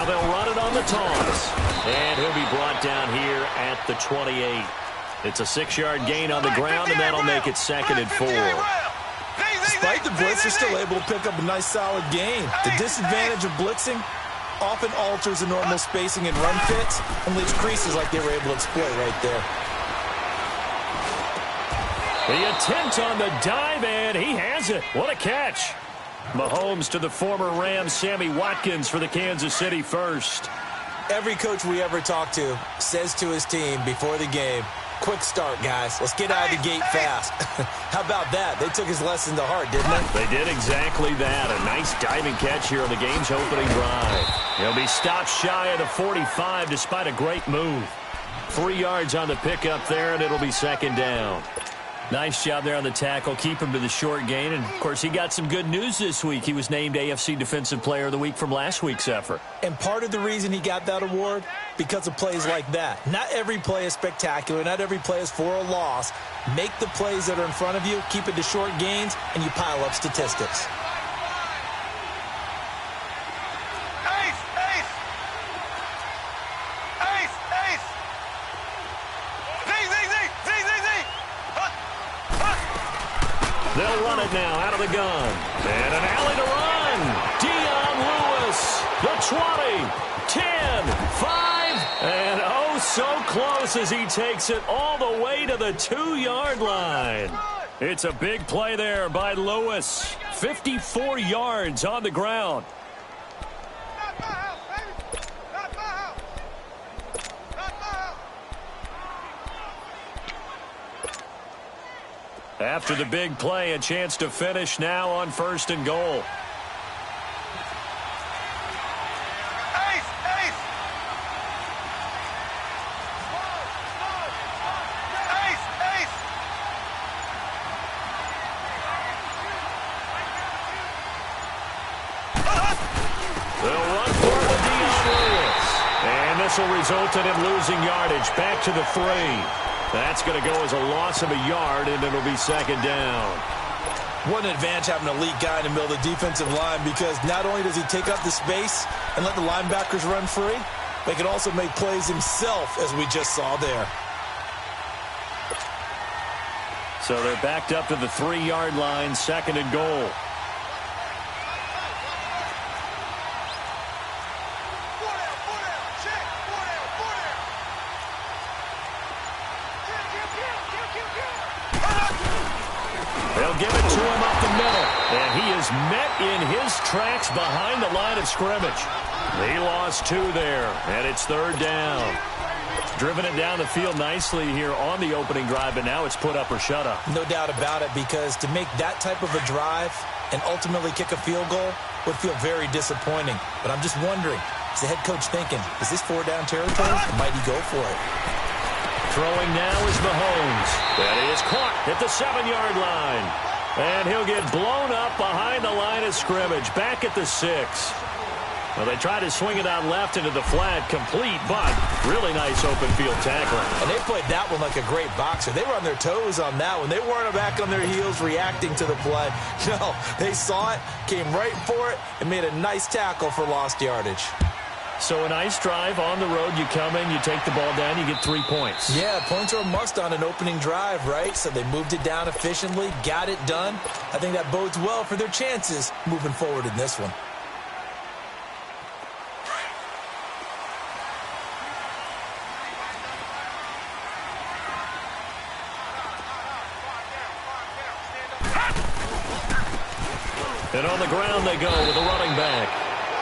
Now they'll run it on the toss. And he'll be brought down here at the 28. It's a 6-yard gain on the ground, and that'll make it 2nd and 4. Despite the blitz, they're still able to pick up a nice, solid gain. The disadvantage of blitzing often alters the normal spacing and run fits and leaves creases like they were able to exploit right there. The attempt on the dive, and he has it. What a catch. Mahomes to the former Rams, Sammy Watkins for the Kansas City first. Every coach we ever talk to says to his team before the game, quick start, guys. Let's get out of the gate fast. How about that? They took his lesson to heart, didn't they? They did exactly that. A nice diving catch here on the game's opening drive. He'll be stopped shy of the 45 despite a great move. 3 yards on the pickup there, and it'll be 2nd down. Nice job there on the tackle. Keep him to the short gain. And, of course, he got some good news this week. He was named AFC Defensive Player of the Week from last week's effort. And part of the reason he got that award, because of plays like that. Not every play is spectacular. Not every play is for a loss. Make the plays that are in front of you, keep it to short gains, and you pile up statistics. They'll run it now out of the gun. And an alley to run. Dion Lewis, the 20, 10, 5, and oh, so close as he takes it all the way to the 2-yard line. It's a big play there by Lewis. 54 yards on the ground. After the big play, a chance to finish now on 1st and goal. They'll run for it with Dion Lewis. And this will result in him losing yardage back to the 3. That's going to go as a loss of a yard, and it'll be 2nd down. What an advantage having an elite guy in the middle of the defensive line, because not only does he take up the space and let the linebackers run free, but he can also make plays himself, as we just saw there. So they're backed up to the 3-yard line, 2nd and goal. They'll give it to him up the middle. And he is met in his tracks behind the line of scrimmage. He lost 2 there, and it's 3rd down. Driven it down the field nicely here on the opening drive, but now it's put up or shut up. No doubt about it, because to make that type of a drive and ultimately kick a field goal would feel very disappointing. But I'm just wondering, is the head coach thinking, is this 4-down territory, or might he go for it? Throwing now is Mahomes. That is caught at the 7-yard line. And he'll get blown up behind the line of scrimmage, back at the 6. Well, they tried to swing it out left into the flat, complete, but really nice open field tackling. And they played that one like a great boxer. They were on their toes on that one. They weren't back on their heels reacting to the play. No, they saw it, came right for it, and made a nice tackle for lost yardage. So a nice drive on the road. You come in, you take the ball down, you get 3 points. Yeah, points are a must on an opening drive, right? So they moved it down efficiently, got it done. I think that bodes well for their chances moving forward in this one. And on the ground they go with a running back.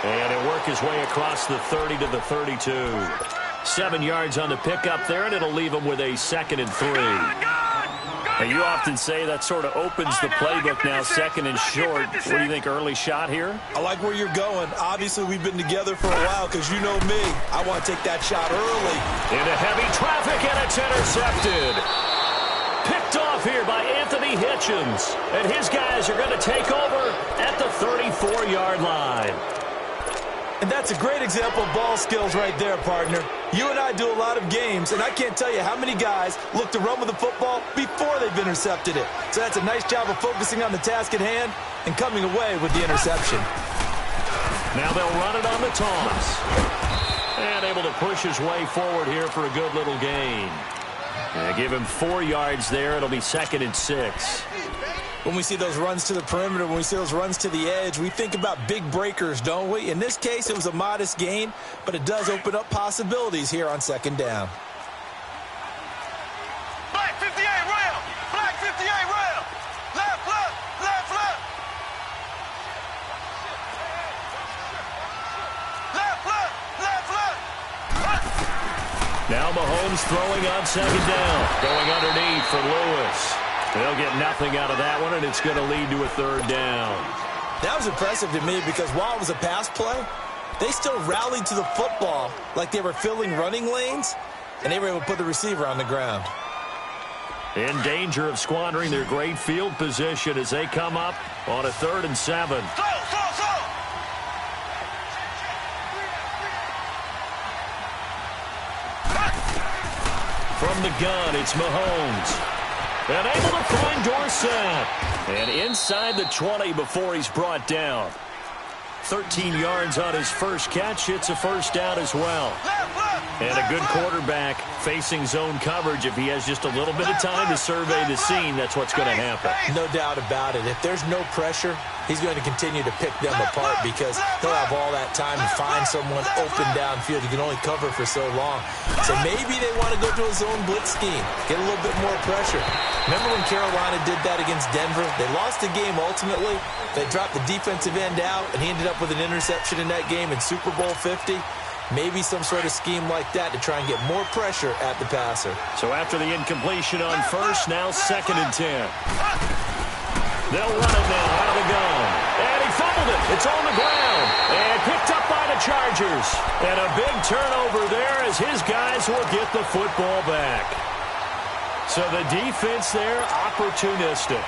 And he'll work his way across the 30 to the 32. 7 yards on the pickup there, and it'll leave him with a 2nd and 3. Now, you often say that sort of opens the playbook now, 2nd and short. What do you think, early shot here? I like where you're going. Obviously, we've been together for a while, because you know me. I want to take that shot early. Into heavy traffic, and it's intercepted. Picked off here by Anthony Hitchens. And his guys are going to take over at the 34-yard line. And that's a great example of ball skills right there, partner. You and I do a lot of games, and I can't tell you how many guys look to run with the football before they've intercepted it. So that's a nice job of focusing on the task at hand and coming away with the interception. Now they'll run it on the toss. And able to push his way forward here for a good little gain. And give him 4 yards there. It'll be 2nd and 6. When we see those runs to the perimeter, when we see those runs to the edge, we think about big breakers, don't we? In this case, it was a modest gain, but it does open up possibilities here on 2nd down. Black 58 rail! Black 58 rail! Left, left, left, left! Left, left, left, left! Now Mahomes throwing on 2nd down. Going underneath for Lewis. They'll get nothing out of that one, and it's going to lead to a 3rd down. That was impressive to me because while it was a pass play, they still rallied to the football like they were filling running lanes, and they were able to put the receiver on the ground. In danger of squandering their great field position as they come up on a 3rd and 7. From the gun, it's Mahomes. And able to find Dorsett. And inside the 20 before he's brought down. 13 yards on his first catch. It's a 1st down as well. And a good quarterback facing zone coverage. If he has just a little bit of time to survey the scene, that's what's going to happen. No doubt about it. If there's no pressure, he's going to continue to pick them apart because he'll have all that time to find someone open downfield. He can only cover for so long. So maybe they want to go to a zone blitz scheme, get a little bit more pressure. Remember when Carolina did that against Denver? They lost the game ultimately. They dropped the defensive end out, and he ended up with an interception in that game in Super Bowl 50. Maybe some sort of scheme like that to try and get more pressure at the passer. So after the incompletion on 1st, now 2nd and 10. They'll run it now out of the gun. And he fumbled it. It's on the ground. And picked up by the Chargers. And a big turnover there as his guys will get the football back. So the defense there, opportunistic.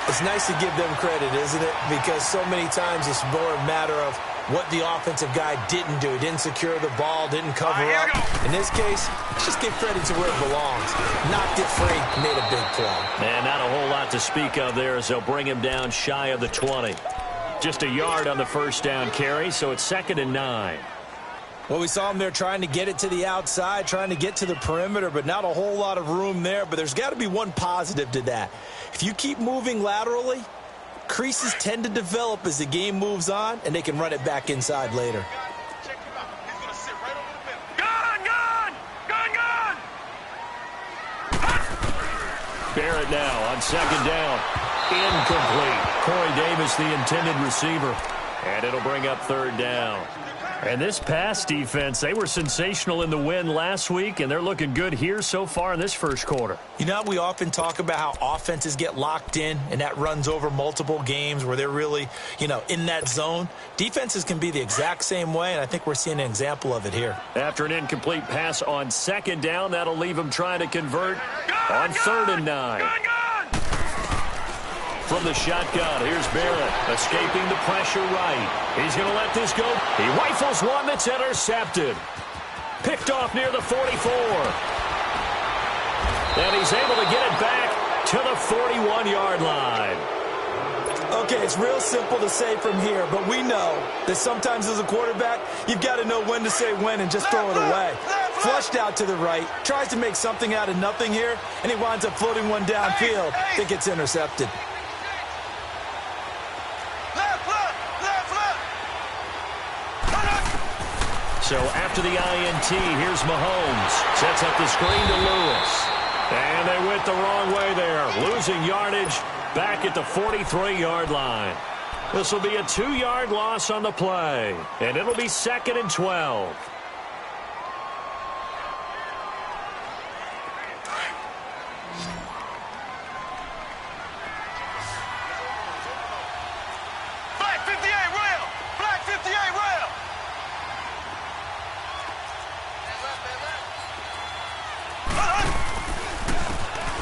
It's nice to give them credit, isn't it? Because so many times it's more a matter of what the offensive guy didn't do. He didn't secure the ball, didn't cover up. In this case, just give credit to where it belongs. Knocked it free, made a big play. And not a whole lot to speak of there as they'll bring him down shy of the 20. Just a yard on the 1st down carry, so it's 2nd and 9. Well, we saw him there trying to get it to the outside, trying to get to the perimeter, but not a whole lot of room there. But there's got to be one positive to that. If you keep moving laterally, creases tend to develop as the game moves on, and they can run it back inside later. Barrett now on 2nd down. Incomplete. Corey Davis, the intended receiver. And it'll bring up 3rd down. And this pass defense, they were sensational in the win last week, and they're looking good here so far in this 1st quarter. You know, we often talk about how offenses get locked in, and that runs over multiple games where they're really, in that zone. Defenses can be the exact same way, and I think we're seeing an example of it here. After an incomplete pass on 2nd down, that'll leave them trying to convert on 3rd and 9. From the shotgun, here's Barrett, escaping the pressure right. He's going to let this go. He rifles one that's intercepted. Picked off near the 44. And he's able to get it back to the 41-yard line. Okay, it's real simple to say from here, but we know that sometimes as a quarterback, you've got to know when to say when and just throw it away. Flushed out to the right, tries to make something out of nothing here, and he winds up floating one downfield that gets intercepted. So after the INT, here's Mahomes. Sets up the screen to Lewis. And they went the wrong way there. Losing yardage back at the 43-yard line. This will be a 2-yard loss on the play. And it'll be 2nd and 12.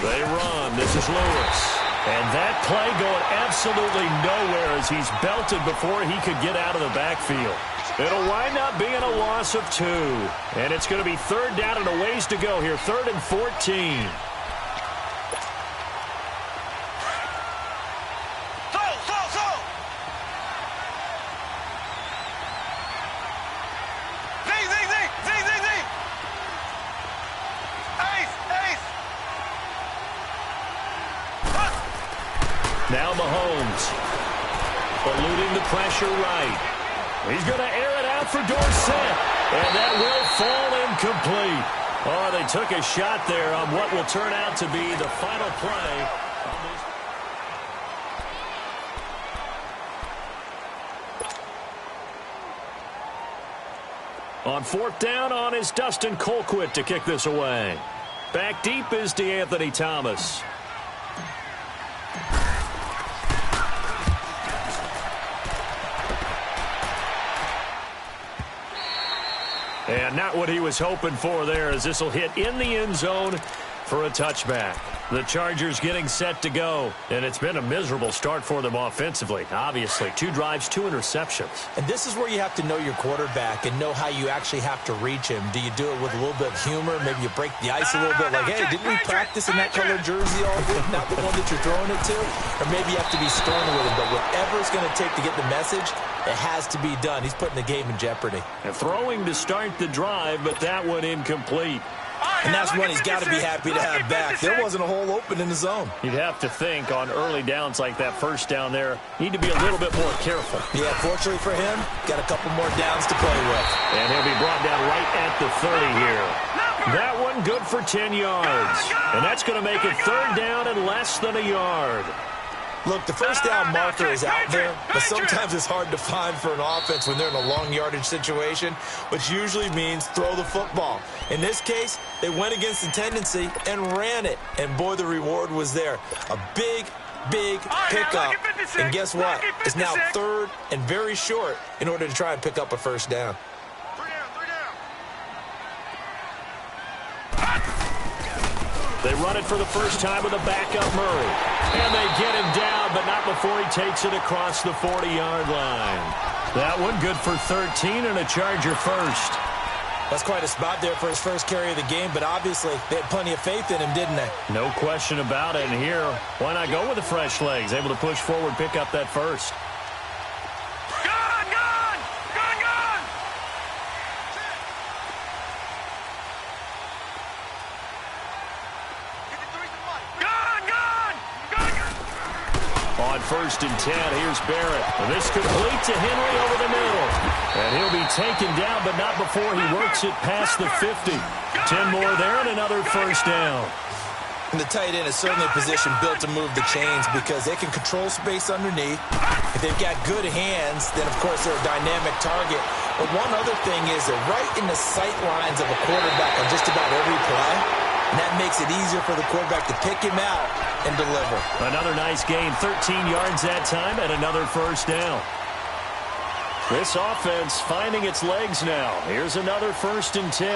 They run. This is Lewis. And that play going absolutely nowhere as he's belted before he could get out of the backfield. It'll wind up being a loss of 2. And it's going to be 3rd down and a ways to go here. 3rd and 14. Now Mahomes. Eluding the pressure right. He's going to air it out for Dorsett. And that will fall incomplete. Oh, they took a shot there on what will turn out to be the final play. On fourth down on is Dustin Colquitt to kick this away. Back deep is DeAnthony Thomas. And not what he was hoping for there, as this will hit in the end zone for a touchback. The Chargers getting set to go, and it's been a miserable start for them offensively. Obviously, 2 drives, 2 interceptions. And this is where you have to know your quarterback and know how you actually have to reach him. Do you do it with a little bit of humor? Maybe you break the ice a little bit, like, hey, didn't we practice in that color jersey all week, not the one that you're throwing it to? Or maybe you have to be stern with him, but whatever it's going to take to get the message, it has to be done. He's putting the game in jeopardy. And throwing to start the drive, but that one incomplete. And that's one he's got to be happy to have back. There wasn't a hole open in the zone. You'd have to think on early downs like that first down there, need to be a little bit more careful. Yeah, fortunately for him, got a couple more downs to play with. And he'll be brought down right at the 30 here. That one good for 10 yards. And that's going to make it third down and less than a yard. Look, the first down marker is out there, but sometimes it's hard to find for an offense when they're in a long yardage situation, which usually means throw the football. In this case, they went against the tendency and ran it, and boy, the reward was there. A big pickup, and guess what? It's now third and very short in order to try and pick up a first down. They run it for the first time with a backup Murray. And they get him down, but not before he takes it across the 40-yard line. That one good for 13 and a Charger first. That's quite a spot there for his first carry of the game, but obviously they had plenty of faith in him, didn't they? No question about it. And here, why not go with the fresh legs? Able to push forward, pick up that first. On first and 10, here's Barrett. And this complete to Henry over the middle. And he'll be taken down, but not before he works it past the 50. 10 more there and another first down. And the tight end is certainly a position built to move the chains because they can control space underneath. If they've got good hands, then, of course, they're a dynamic target. But one other thing is they're right in the sight lines of a quarterback on just about every play. And that makes it easier for the quarterback to pick him out and deliver. Another nice gain, 13 yards that time, and another first down. This offense finding its legs now. Here's another first and 10.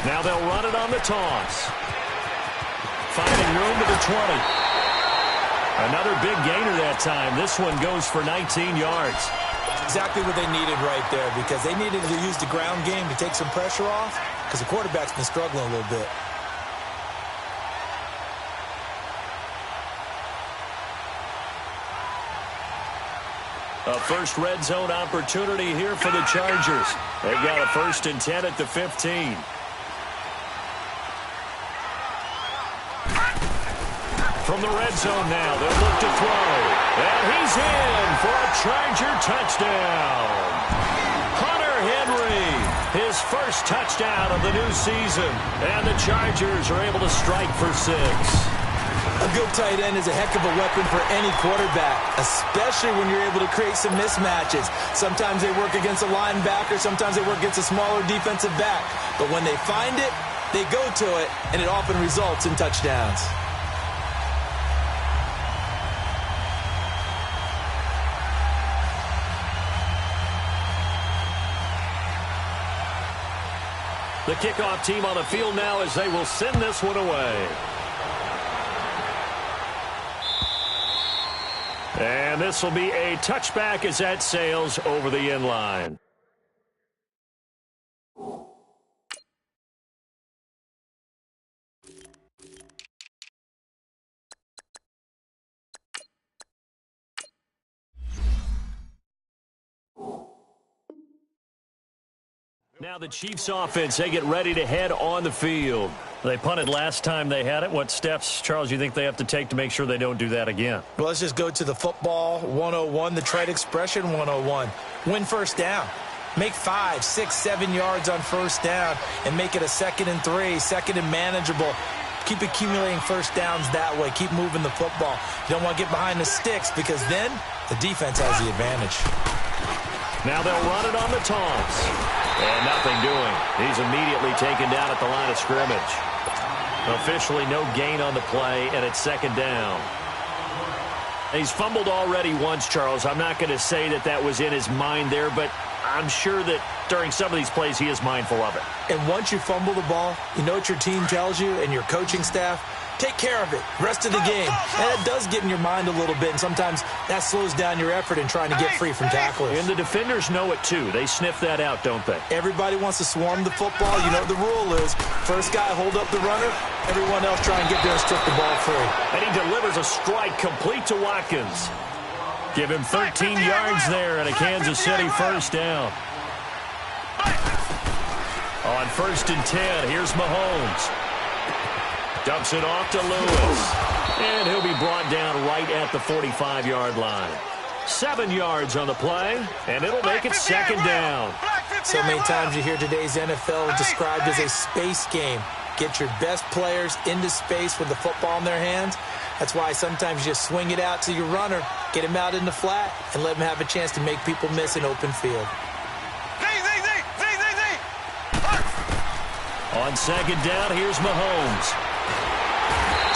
Now they'll run it on the toss. Finding room to the 20. Another big gainer that time. This one goes for 19 yards. Exactly what they needed right there because they needed to use the ground game to take some pressure off because the quarterback's been struggling a little bit. A first red zone opportunity here for the Chargers. They've got a first and 10 at the 15. From the red zone now, they'll look to throw. And he's in for a Charger touchdown. Hunter Henry, his first touchdown of the new season. And the Chargers are able to strike for 6. A good tight end is a heck of a weapon for any quarterback, especially when you're able to create some mismatches. Sometimes they work against a linebacker, sometimes they work against a smaller defensive back. But when they find it, they go to it, and it often results in touchdowns. The kickoff team on the field now as they will send this one away. And this will be a touchback as that sails over the end line. Now the Chiefs offense, they get ready to head on the field. They punted last time they had it. What steps, Charles, you think they have to take to make sure they don't do that again? Well, let's just go to the football 101, the trade expression 101. Win first down. Make 5, 6, 7 yards on first down and make it a 2nd and 3, 2nd and manageable. Keep accumulating first downs that way. Keep moving the football. You don't want to get behind the sticks because then the defense has the advantage. Now they'll run it on the taunts. And nothing doing. He's immediately taken down at the line of scrimmage. Officially no gain on the play, and it's 2nd down. He's fumbled already once, Charles. I'm not going to say that that was in his mind there, but I'm sure that during some of these plays he is mindful of it. And once you fumble the ball, you know what your team tells you and your coaching staff? Take care of it. Rest of the game. And it does get in your mind a little bit, and sometimes that slows down your effort in trying to get free from tacklers. And the defenders know it, too. They sniff that out, don't they? Everybody wants to swarm the football. You know what the rule is. First guy, hold up the runner. Everyone else try and get there and strip the ball free. And he delivers a strike complete to Watkins. Give him 13 yards there and a Kansas City first down. On 1st and 10, here's Mahomes. Dumps it off to Lewis. And he'll be brought down right at the 45-yard line. 7 yards on the play, and it'll make it 2nd down. So many times you hear today's NFL described as a space game. Get your best players into space with the football in their hands. That's why sometimes you just swing it out to your runner, get him out in the flat, and let him have a chance to make people miss an open field. On 2nd down, here's Mahomes.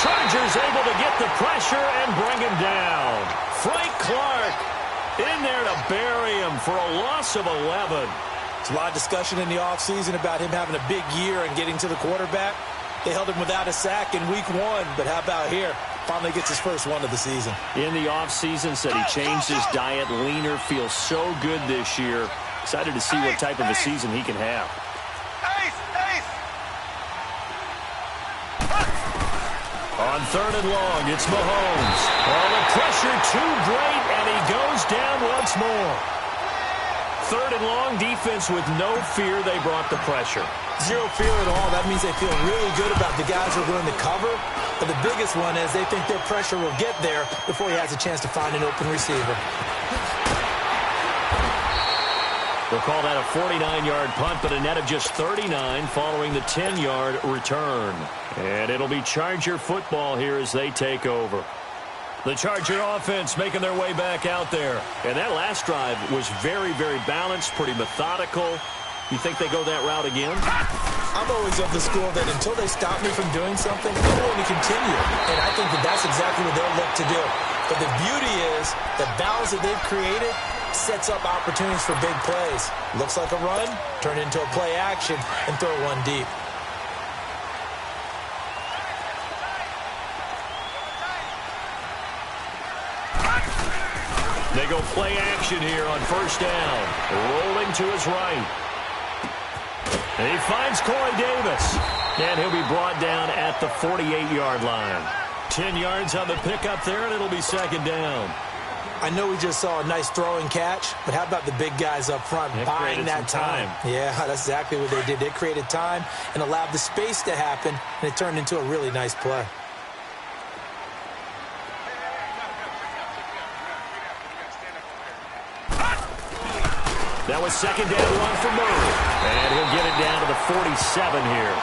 Chargers able to get the pressure and bring him down. Frank Clark in there to bury him for a loss of 11. There's a lot of discussion in the offseason about him having a big year and getting to the quarterback. They held him without a sack in week 1, but how about here? Finally gets his first one of the season. In the offseason, said he changed his diet, leaner, feels so good this year. Excited to see what type of a season he can have. On 3rd and long, it's Mahomes. Oh, the pressure too great, and he goes down once more. 3rd and long, defense with no fear. They brought the pressure. Zero fear at all. That means they feel really good about the guys who are going to cover. But the biggest one is they think their pressure will get there before he has a chance to find an open receiver. We'll call that a 49-yard punt, but a net of just 39 following the 10-yard return. And it'll be Charger football here as they take over. The Charger offense making their way back out there. And that last drive was very, very balanced, pretty methodical. You think they go that route again? I'm always of the school that until they stop me from doing something, I'm going to continue. And I think that that's exactly what they'll look to do. But the beauty is the balance that they've created sets up opportunities for big plays. Looks like a run, turn it into a play action, and throw one deep. They go play action here on 1st down. Rolling to his right. And he finds Corey Davis. And he'll be brought down at the 48-yard line. 10 yards on the pickup there, and it'll be 2nd down. I know we just saw a nice throwing catch, but how about the big guys up front buying that time? Yeah, that's exactly what they did. They created time and allowed the space to happen, and it turned into a really nice play. That was 2nd down, 1 for Murray. And he'll get it down to the 47 here.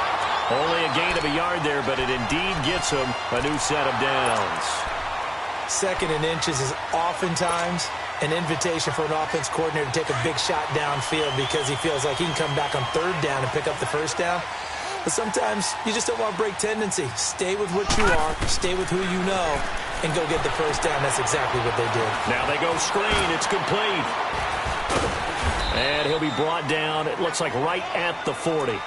Only a gain of a yard there, but it indeed gets him a new set of downs. 2nd and inches is oftentimes an invitation for an offense coordinator to take a big shot downfield because he feels like he can come back on 3rd down and pick up the first down. But sometimes you just don't want to break tendency. Stay with what you are, stay with who you know, and go get the first down. That's exactly what they did. Now they go screen. It's complete. And he'll be brought down, it looks like right at the 40.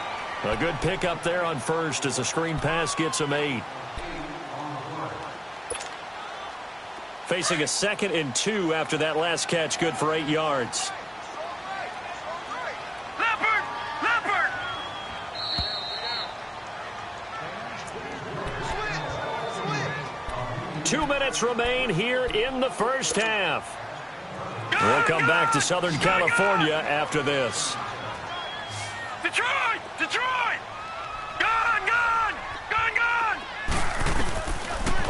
A good pickup there on 1st as a screen pass gets him 8. Facing a 2nd and 2 after that last catch, good for 8 yards. Leopard! 2 minutes remain here in the first half. We'll come back to Southern California after this. Detroit! Detroit! Gun! Gun! Gun! Gun!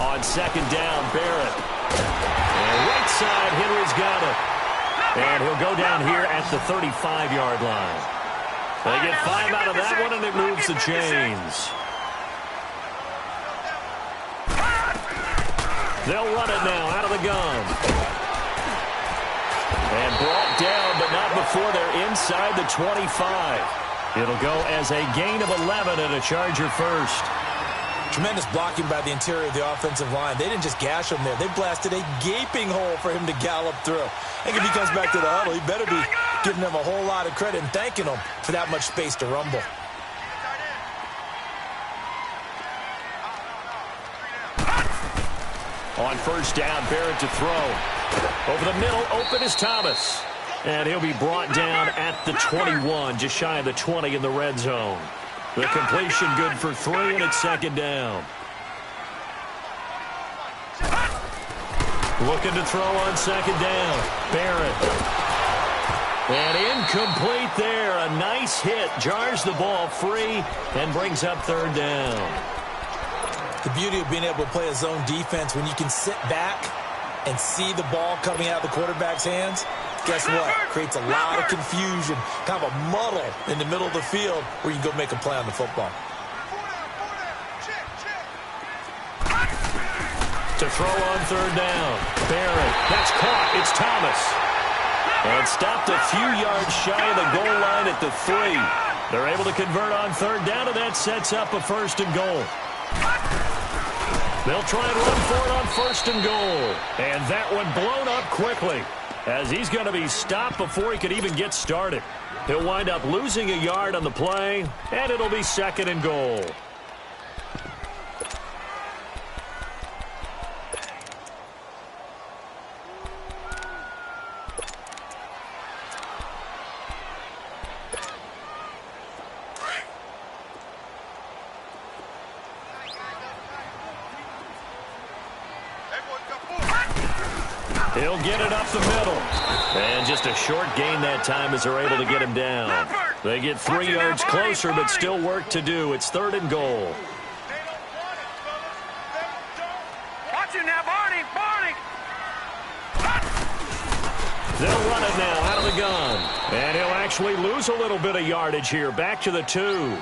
On second down, Barrett. And right side, Henry's got it. And he'll go down here at the 35-yard line. They get 5 out of that one, and it moves the chains. They'll run it now out of the gun. And brought down, but not before they're inside the 25. It'll go as a gain of 11 and a Charger first. Tremendous blocking by the interior of the offensive line. They didn't just gash him there. They blasted a gaping hole for him to gallop through. I think if he comes back to the huddle, he better be giving them a whole lot of credit and thanking them for that much space to rumble. On first down, Barrett to throw. Over the middle, open is Thomas. And he'll be brought down at the 21, just shy of the 20 in the red zone. The completion good for 3, and it's second down. Looking to throw on second down. Barrett. And incomplete there. A nice hit. Jars the ball free and brings up third down. The beauty of being able to play a zone defense when you can sit back and see the ball coming out of the quarterback's hands, guess what? Creates a lot of confusion, kind of a muddle in the middle of the field where you can go make a play on the football. To throw on third down. Barrett. That's caught. It's Thomas. And stopped a few yards shy of the goal line at the 3. They're able to convert on third down, and that sets up a first and goal. They'll try and run for it on first and goal. And that one blown up quickly, as he's going to be stopped before he could even get started. He'll wind up losing a yard on the play, and it'll be second and goal. He'll get it up the middle. And just a short gain that time as they're able to get him down. They get 3 yards closer, but still work to do. It's third and goal. Watch it now, Barney! Barney! They'll run it now out of the gun. And he'll actually lose a little bit of yardage here. Back to the 2.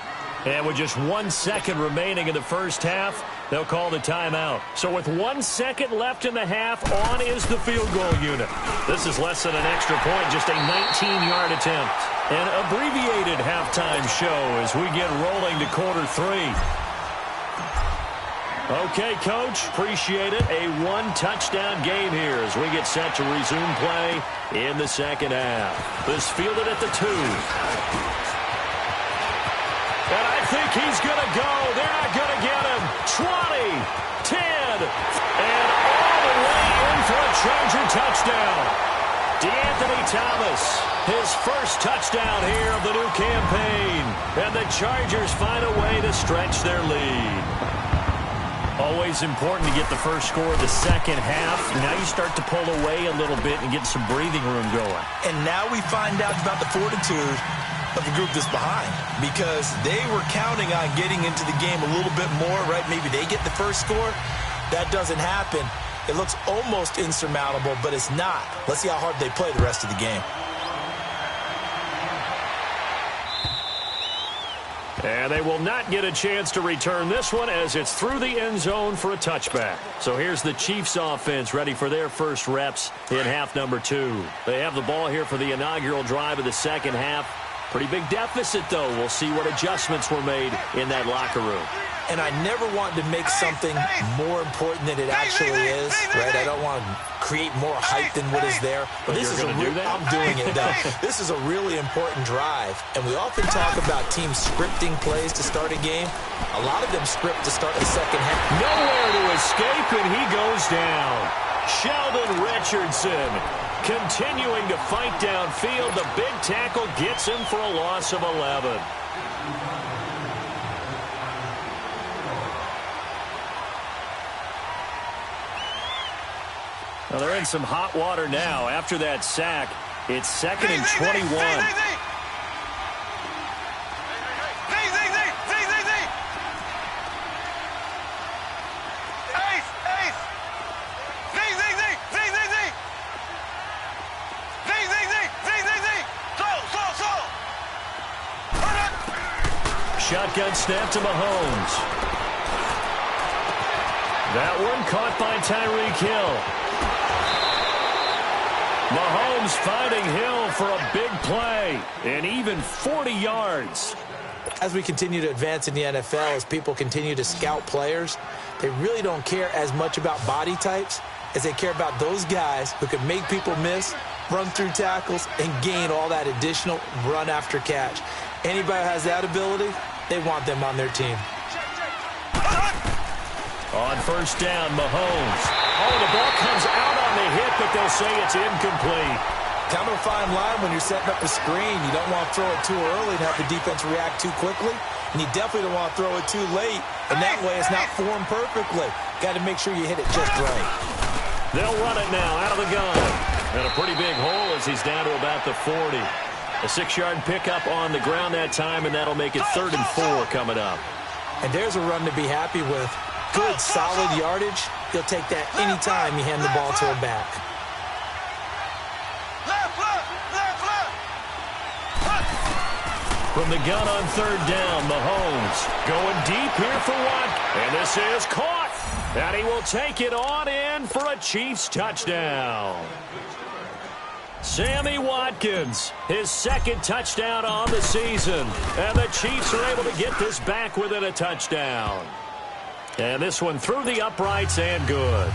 And with just 1 second remaining in the first half, they'll call the timeout. So with 1 second left in the half, on is the field goal unit. This is less than an extra point, just a 19-yard attempt. An abbreviated halftime show as we get rolling to quarter 3. Okay, Coach, appreciate it. A 1-touchdown game here as we get set to resume play in the second half. This fielded at the 2. And I think he's going to go. They're not going to get him. 20, 10, and all the way in for a Charger touchdown. DeAnthony Thomas, his first touchdown here of the new campaign. And the Chargers find a way to stretch their lead. Always important to get the first score of the second half. Now you start to pull away a little bit and get some breathing room going. And now we find out about the fortitude of the group that's behind, because they were counting on getting into the game a little bit more, right? Maybe they get the first score. That doesn't happen. It looks almost insurmountable, but it's not. Let's see how hard they play the rest of the game. And they will not get a chance to return this one as it's through the end zone for a touchback. So here's the Chiefs offense ready for their first reps in half number 2. They have the ball here for the inaugural drive of the second half. Pretty big deficit, though. We'll see what adjustments were made in that locker room. And I never want to make something more important than it actually is, right? I don't want to create more hype than what is there. But this is I'm doing it, though. This is a really important drive. And we often talk about teams scripting plays to start a game. A lot of them script to start the second half. Nowhere to escape, and he goes down. Sheldon Richardson continuing to fight downfield. The big tackle gets him for a loss of 11. Well, they're in some hot water now. After that sack, it's second and 21. shotgun snap to Mahomes. That one caught by Tyreek Hill. Mahomes finding Hill for a big play, and even 40 yards. As we continue to advance in the NFL, as people continue to scout players, they really don't care as much about body types as they care about those guys who can make people miss, run through tackles, and gain all that additional run after catch. Anybody who has that ability, they want them on their team. On first down, Mahomes. Oh, the ball comes out on the hit, but they'll say it's incomplete. Kind of a fine line when you're setting up a screen. You don't want to throw it too early and have the defense react too quickly. And you definitely don't want to throw it too late. And that way it's not formed perfectly. Got to make sure you hit it just right. They'll run it now out of the gun. And a pretty big hole as he's down to about the 40. A 6-yard pickup on the ground that time, and that'll make it 3rd and 4 coming up. And there's a run to be happy with. Good, solid yardage. He'll take that anytime you hand the ball to him back. From the gun on 3rd down, Mahomes going deep here for one. And this is caught. And he will take it on in for a Chiefs touchdown. Sammy Watkins, his 2nd touchdown on the season. And the Chiefs are able to get this back within a touchdown. And this one through the uprights and good.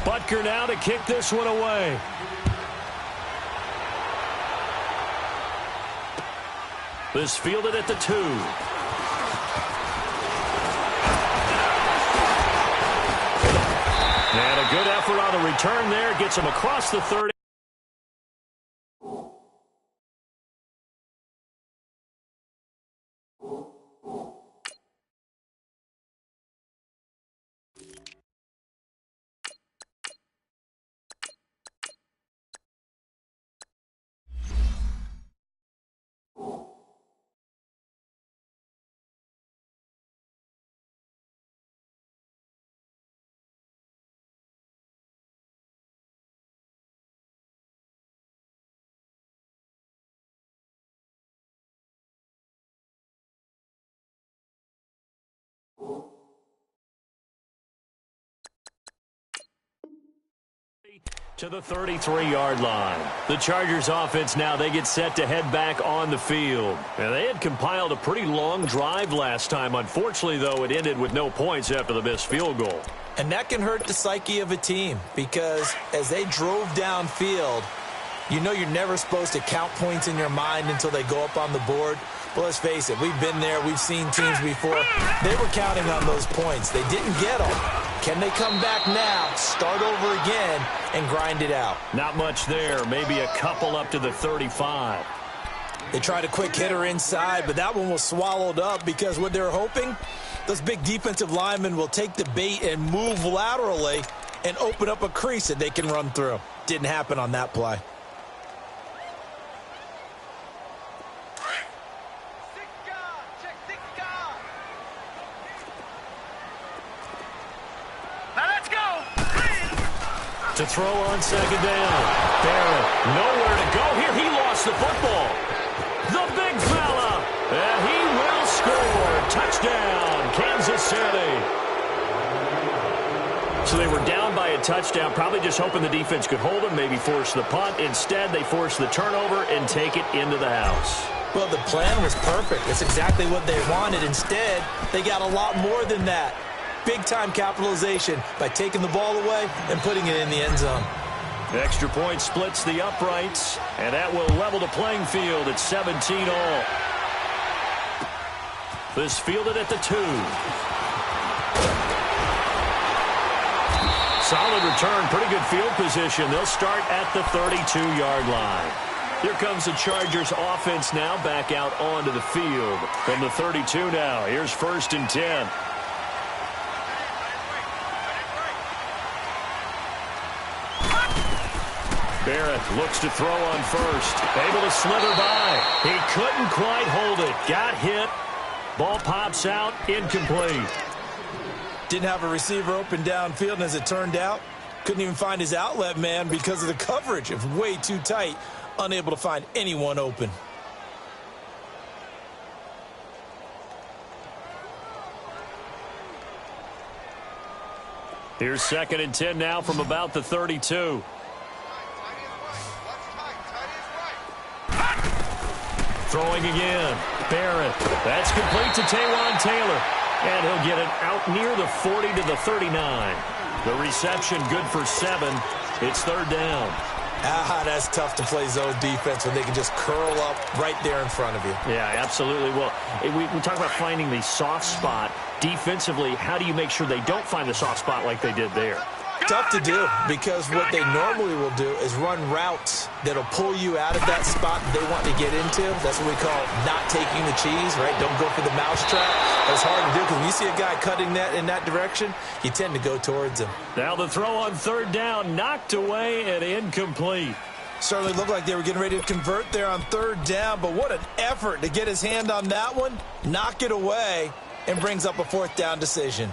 Butker now to kick this one away. This fielded at the 2. And a good effort on the return there. Gets him across the 30. To the 33-yard line. The Chargers offense now, they get set to head back on the field. And they had compiled a pretty long drive last time. Unfortunately, though, it ended with no points after the missed field goal. And that can hurt the psyche of a team because as they drove downfield, you know you're never supposed to count points in your mind until they go up on the board. But let's face it, we've been there. We've seen teams before. They were counting on those points. They didn't get them. Can they come back now, start over again, and grind it out? Not much there. Maybe a couple up to the 35. They tried a quick hitter inside, but that one was swallowed up because what they're hoping, those big defensive linemen will take the bait and move laterally and open up a crease that they can run through. Didn't happen on that play. To throw on 2nd down. Barrett, nowhere to go here. He lost the football. The big fella. And he will score. Touchdown, Kansas City. So they were down by a touchdown, probably just hoping the defense could hold them, maybe force the punt. Instead, they force the turnover and take it into the house. Well, the plan was perfect. That's exactly what they wanted. Instead, they got a lot more than that. Big-time capitalization by taking the ball away and putting it in the end zone. Extra point splits the uprights, and that will level the playing field at 17 all. This fielded at the 2. Solid return, pretty good field position. They'll start at the 32-yard line. Here comes the Chargers offense now back out onto the field. From the 32 now, here's 1st and 10. Barrett looks to throw on first. Able to slither by. He couldn't quite hold it. Got hit. Ball pops out. Incomplete. Didn't have a receiver open downfield, and as it turned out, Couldn't even find his outlet man because of the coverage. It was way too tight, unable to find anyone open. Here's 2nd and 10 now from about the 32. Throwing again. Barrett. That's complete to Taywan Taylor. And he'll get it out near the 40 to the 39. The reception good for 7. It's 3rd down. That's tough to play zone defense when they can just curl up right there in front of you. Yeah, absolutely. Well, we talk about finding the soft spot. Defensively, how do you make sure they don't find the soft spot like they did there? Tough to do, because what they normally will do is run routes that'll pull you out of that spot they want to get into. That's what we call not taking the cheese, right? Don't go for the mousetrap. That's hard to do, because when you see a guy cutting that in that direction, you tend to go towards him. Now the throw on 3rd down, knocked away and incomplete. Certainly looked like they were getting ready to convert there on 3rd down, but what an effort to get his hand on that one, knock it away, and brings up a 4th down decision.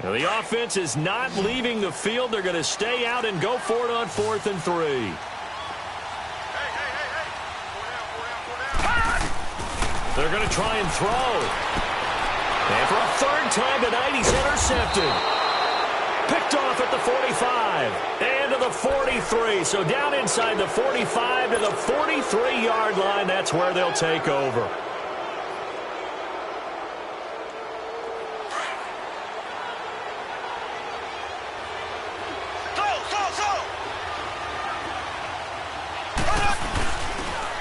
Now the offense is not leaving the field. They're going to stay out and go for it on 4th and 3. They're going to try and throw. And for a 3rd time tonight, he's intercepted. Picked off at the 45 and to the 43. So down inside the 45 to the 43-yard line. That's where they'll take over.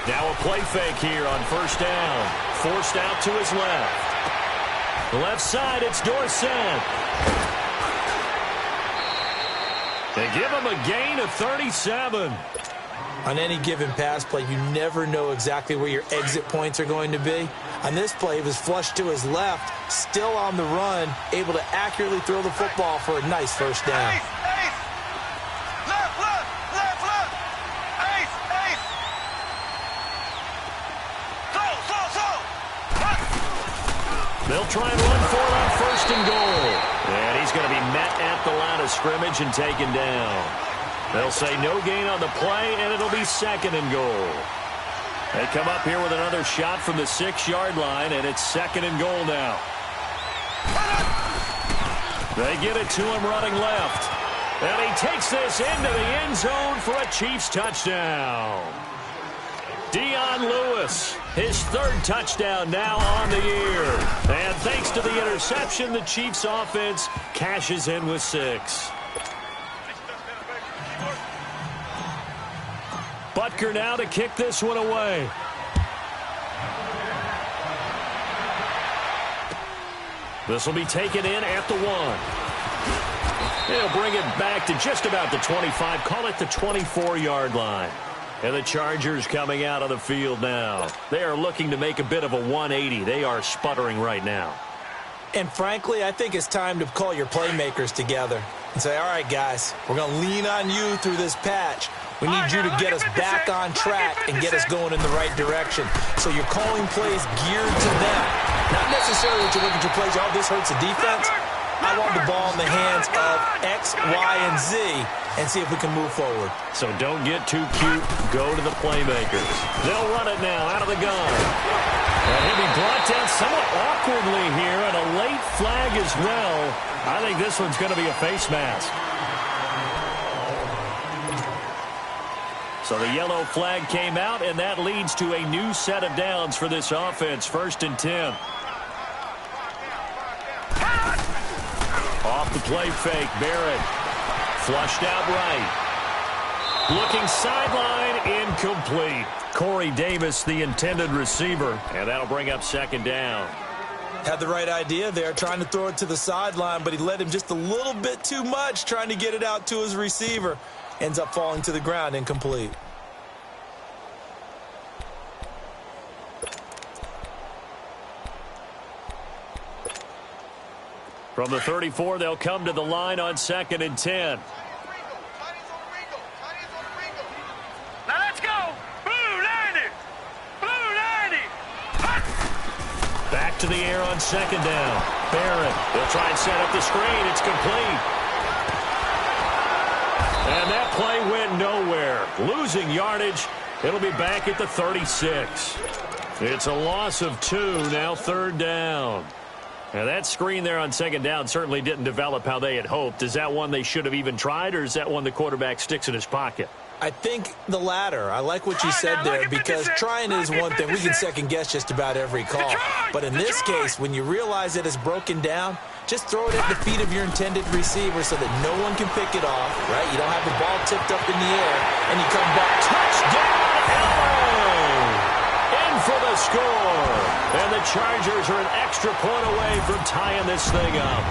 Now a play fake here on 1st down. Forced out to his left. The left side, it's Dorsett. They give him a gain of 37. On any given pass play, you never know exactly where your exit points are going to be. On this play, it was flushed to his left, still on the run, able to accurately throw the football for a nice 1st down. They'll try and run for it on 1st and goal. And he's going to be met at the line of scrimmage and taken down. They'll say no gain on the play, and it'll be 2nd and goal. They come up here with another shot from the 6-yard line, and it's 2nd and goal now. They get it to him running left. And he takes this into the end zone for a Chiefs touchdown. Dion Lewis, his 3rd touchdown now on the year. And thanks to the interception, the Chiefs offense cashes in with 6. Butker now to kick this one away. This will be taken in at the 1. They'll bring it back to just about the 25, call it the 24-yard line. And the Chargers coming out of the field now. They are looking to make a bit of a 180. They are sputtering right now. And frankly, I think it's time to call your playmakers together and say, all right, guys, we're going to lean on you through this patch. We need you to get us back on track and get us going in the right direction. So you're calling plays geared to them. Not necessarily that you look at your plays, oh, this hurts the defense. I want the ball in the hands of X, Y, and Z and see if we can move forward. So don't get too cute. Go to the playmakers. They'll run it now out of the gun. And he'll be brought down somewhat awkwardly here, and a late flag as well. I think this one's going to be a face mask. So the yellow flag came out, and that leads to a new set of downs for this offense. 1st and 10. Off the play fake, Barrett. Flushed out right. Looking sideline, incomplete. Corey Davis, the intended receiver. And that'll bring up 2nd down. Had the right idea there, trying to throw it to the sideline, but he led him just a little bit too much, trying to get it out to his receiver. Ends up falling to the ground, incomplete. From the 34, they'll come to the line on 2nd and 10. Now let's go. Blue 90. Blue 90. Back to the air on second down. Barrett, they'll try and set up the screen. It's complete. And that play went nowhere. Losing yardage. It'll be back at the 36. It's a loss of 2, now third down. Now that screen there on second down certainly didn't develop how they had hoped. Is that one they should have even tried, or is that one the quarterback sticks in his pocket? I think the latter. I like what you said there, because trying is one thing. We can second-guess just about every call. But in this case, when you realize that it's broken down, just throw it at the feet of your intended receiver so that no one can pick it off, right? You don't have the ball tipped up in the air, and you come back. Touchdown, Allen! In for the score. And the Chargers are an extra point away from tying this thing up.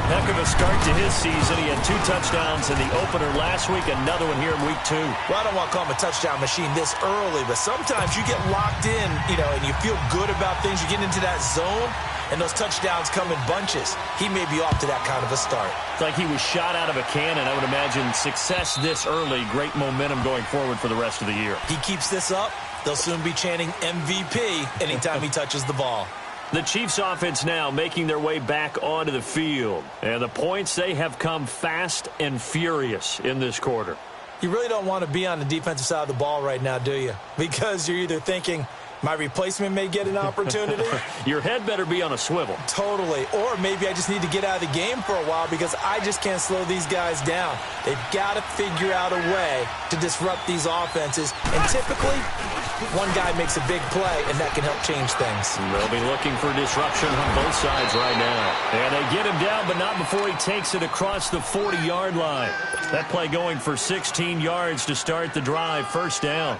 Heck of a start to his season. He had 2 touchdowns in the opener last week, another one here in week 2. Well, I don't want to call him a touchdown machine this early, but sometimes you get locked in, and you feel good about things. You get into that zone, and those touchdowns come in bunches. He may be off to that kind of a start. It's like he was shot out of a cannon. I would imagine success this early, great momentum going forward for the rest of the year. He keeps this up, they'll soon be chanting MVP anytime he touches the ball. The Chiefs offense now making their way back onto the field. And the points, they have come fast and furious in this quarter. You really don't want to be on the defensive side of the ball right now, do you? Because you're either thinking, my replacement may get an opportunity. Your head better be on a swivel. Totally. Or maybe I just need to get out of the game for a while because I just can't slow these guys down. They've got to figure out a way to disrupt these offenses. And typically, one guy makes a big play, and that can help change things. They'll be looking for disruption on both sides right now. And they get him down, but not before he takes it across the 40-yard line. That play going for 16 yards to start the drive, first down.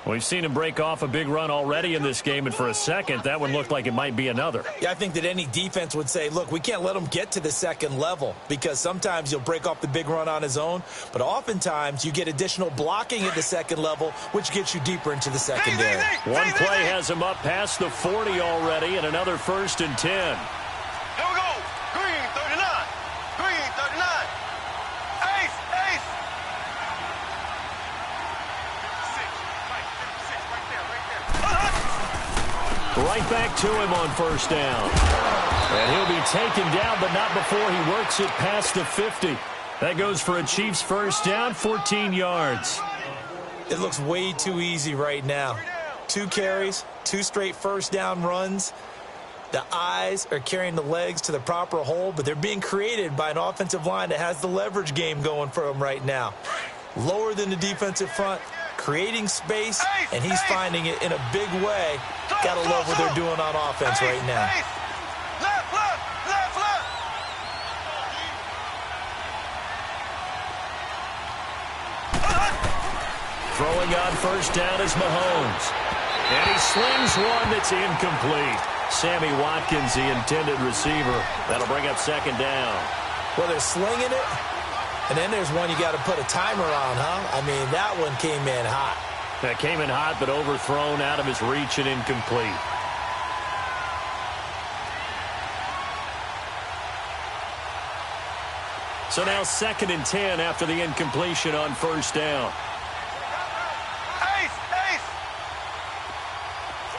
We've seen him break off a big run already in this game, and for a second, that one looked like it might be another. Yeah, I think that any defense would say, look, we can't let him get to the second level, because sometimes he'll break off the big run on his own, but oftentimes you get additional blocking at the second level, which gets you deeper into the secondary. One play has him up past the 40 already, and another 1st and 10. Here we go. Green 39. Green 39. Ace, ace. 56 right there. Right back to him on first down. And he'll be taken down, but not before he works it past the 50. That goes for a Chiefs first down, 14 yards. It looks way too easy right now. 2 carries, 2 straight first down runs. The eyes are carrying the legs to the proper hole, but they're being created by an offensive line that has the leverage game going for them right now. Lower than the defensive front, creating space, and he's finding it in a big way. Gotta love what they're doing on offense right now. Left, left, left, left. Throwing on first down is Mahomes. And he slings one that's incomplete. Sammy Watkins, the intended receiver. That'll bring up second down. Well, they're slinging it, and then there's one you got to put a timer on, huh? I mean, that one came in hot. That came in hot, but overthrown, out of his reach, and incomplete. So now 2nd and 10 after the incompletion on first down. Ace, ace.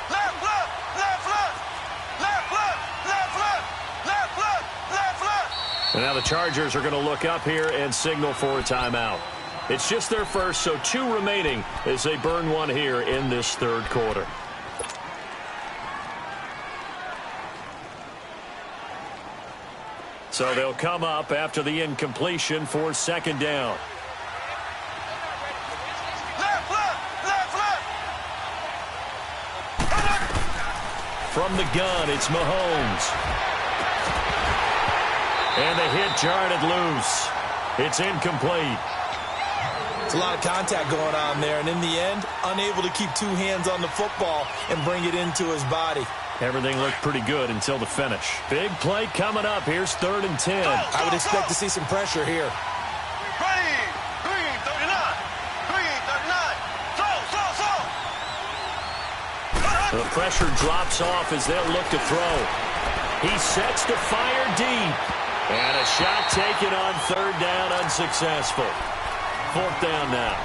Left, left, left, left. Left, left, left, left. Left, left, left, left. And now the Chargers are going to look up here and signal for a timeout. It's just their first, so 2 remaining as they burn one here in this third quarter. So they'll come up after the incompletion for second down. Left, left, left, left. From the gun, it's Mahomes. And the hit jarred it loose. It's incomplete. It's a lot of contact going on there, and in the end, unable to keep 2 hands on the football and bring it into his body. Everything looked pretty good until the finish. Big play coming up. Here's 3rd and 10. I would expect to see some pressure here. Ready. Green 39. Green 39. Slow. The pressure drops off as they'll look to throw. He sets to fire deep. And a shot taken on 3rd down, unsuccessful. 4th down now.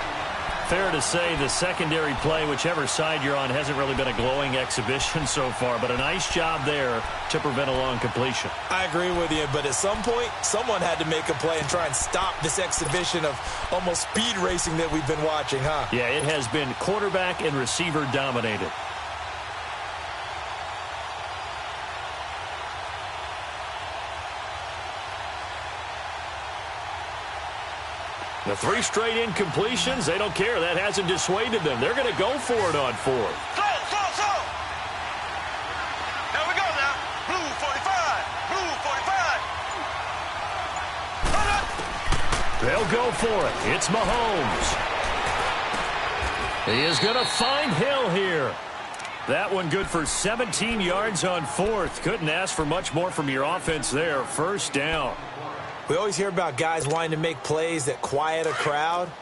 Fair to say the secondary play, whichever side you're on, hasn't really been a glowing exhibition so far, but a nice job there to prevent a long completion. I agree with you, but at some point, someone had to make a play and try and stop this exhibition of almost speed racing that we've been watching, huh? Yeah, it has been quarterback and receiver dominated. The 3 straight incompletions, they don't care. That hasn't dissuaded them. They're going to go for it on 4th. Slow. There we go now. Blue 45. Blue 45. They'll go for it. It's Mahomes. He is going to find Hill here. That one good for 17 yards on 4th. Couldn't ask for much more from your offense there. First down. We always hear about guys wanting to make plays that quiet a crowd.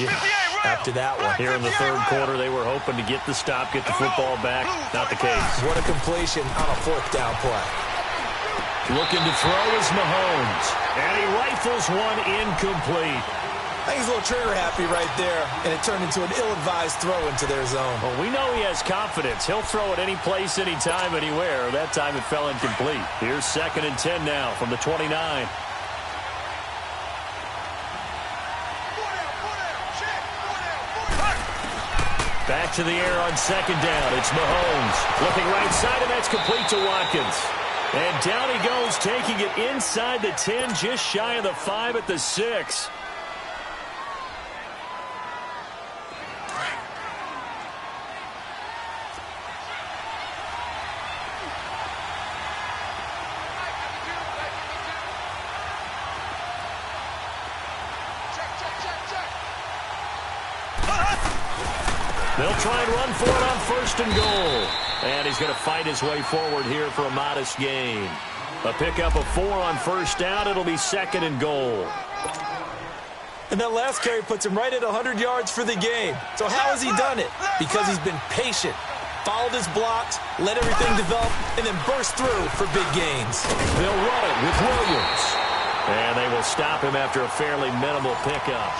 Yeah. After that one. Here in the 3rd quarter, they were hoping to get the stop, get the football back. Not the case. What a completion on a 4th down play. Looking to throw is Mahomes. And he rifles one incomplete. I think he's a little trigger happy right there, and it turned into an ill-advised throw into their zone. Well, we know he has confidence. He'll throw it any place, anytime, anywhere. That time it fell incomplete. Here's 2nd and 10 now from the 29. Back to the air on 2nd down. It's Mahomes. Looking right side, and that's complete to Watkins. And down he goes, taking it inside the 10, just shy of the 5 at the 6. They'll try and run for it on 1st and goal. And he's going to fight his way forward here for a modest gain. A pickup of 4 on 1st down. It'll be 2nd and goal. And that last carry puts him right at 100 yards for the game. So how has he done it? Because he's been patient, followed his blocks, let everything develop, and then burst through for big gains. They'll run it with Williams. And they will stop him after a fairly minimal pickup.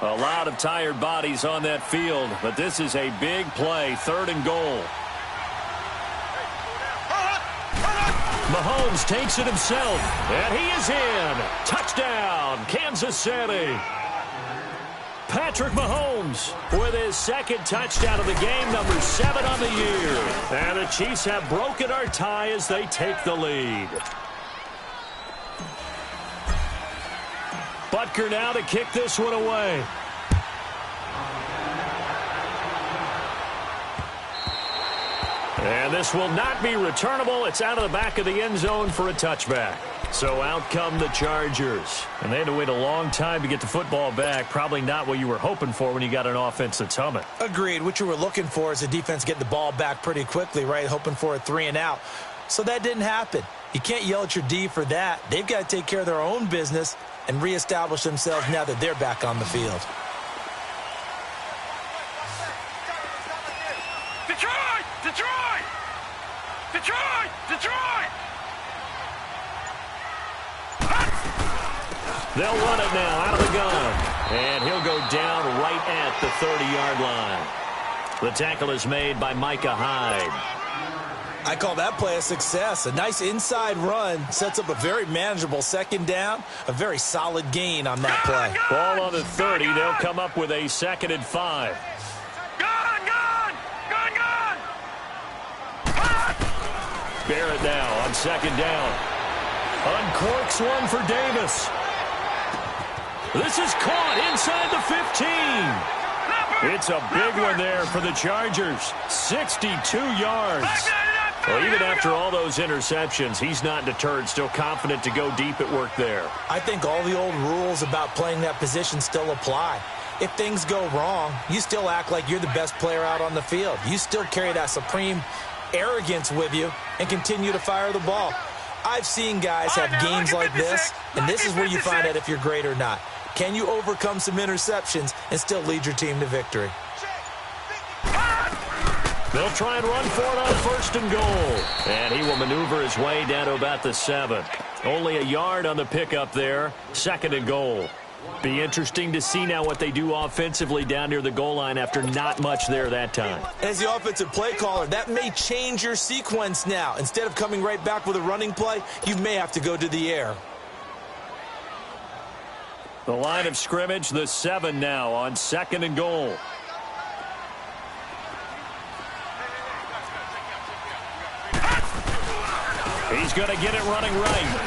A lot of tired bodies on that field, but this is a big play, 3rd and goal. Mahomes takes it himself, and he is in. Touchdown, Kansas City. Patrick Mahomes with his 2nd touchdown of the game, number 7 on the year. And the Chiefs have broken our tie as they take the lead. Butker now to kick this one away. And this will not be returnable. It's out of the back of the end zone for a touchback. So out come the Chargers. And they had to wait a long time to get the football back. Probably not what you were hoping for when you got an offense that's humming. Agreed. What you were looking for is the defense getting the ball back pretty quickly, right? Hoping for a 3 and out. So that didn't happen. You can't yell at your D for that. They've got to take care of their own business and reestablish themselves now that they're back on the field. Detroit! Detroit! Detroit! Detroit! They'll run it now out of the gun. And he'll go down right at the 30-yard line. The tackle is made by Micah Hyde. I call that play a success. A nice inside run sets up a very manageable 2nd down. A very solid gain on that play. Ball on the 30. They'll come up with a 2nd and 5. Barrett now on 2nd down. Uncorks one for Davis. This is caught inside the 15. It's a big one there for the Chargers. 62 yards. Well, even after all those interceptions, he's not deterred, still confident to go deep at work there. I think all the old rules about playing that position still apply. If things go wrong, you still act like you're the best player out on the field. You still carry that supreme arrogance with you and continue to fire the ball. I've seen guys have games like this, and this is where you find out if you're great or not. Can you overcome some interceptions and still lead your team to victory? They'll try and run for it on first and goal. And he will maneuver his way down to about the 7. Only a yard on the pickup there. Second and goal. Be interesting to see now what they do offensively down near the goal line after not much there that time. As the offensive play caller, that may change your sequence now. Instead of coming right back with a running play, you may have to go to the air. The line of scrimmage, the 7 now on second and goal. He's going to get it running right.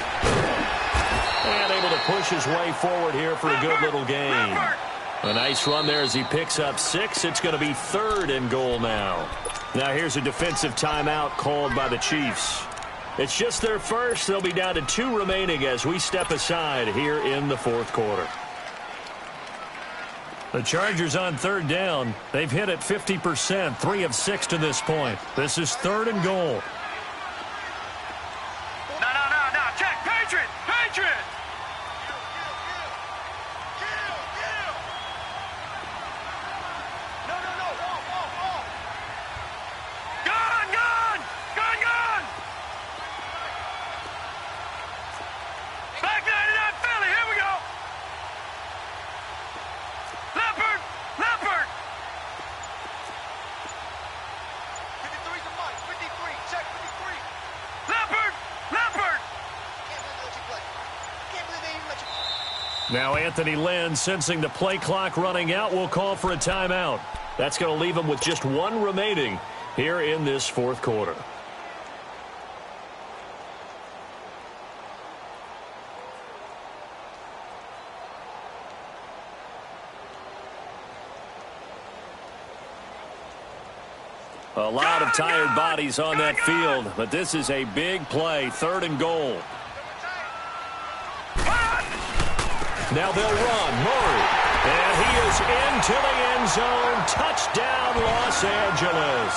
And able to push his way forward here for a good little gain. A nice run there as he picks up 6. It's going to be third and goal now. Now here's a defensive timeout called by the Chiefs. It's just their first. They'll be down to 2 remaining as we step aside here in the fourth quarter. The Chargers on third down. They've hit it 50%, 3 of 6 to this point. This is third and goal. No, check, Patriot! Gun! Back 99 Philly, here we go! Leopard! 53's a Mike, 53, check 53. Leopard! Can't believe they even let you play. Now Anthony Lynn, sensing the play clock running out, will call for a timeout. That's going to leave him with just 1 remaining here in this fourth quarter. A lot of tired bodies on that field, but this is a big play, third and goal. Now they'll run. Murray. And he is into the end zone. Touchdown, Los Angeles.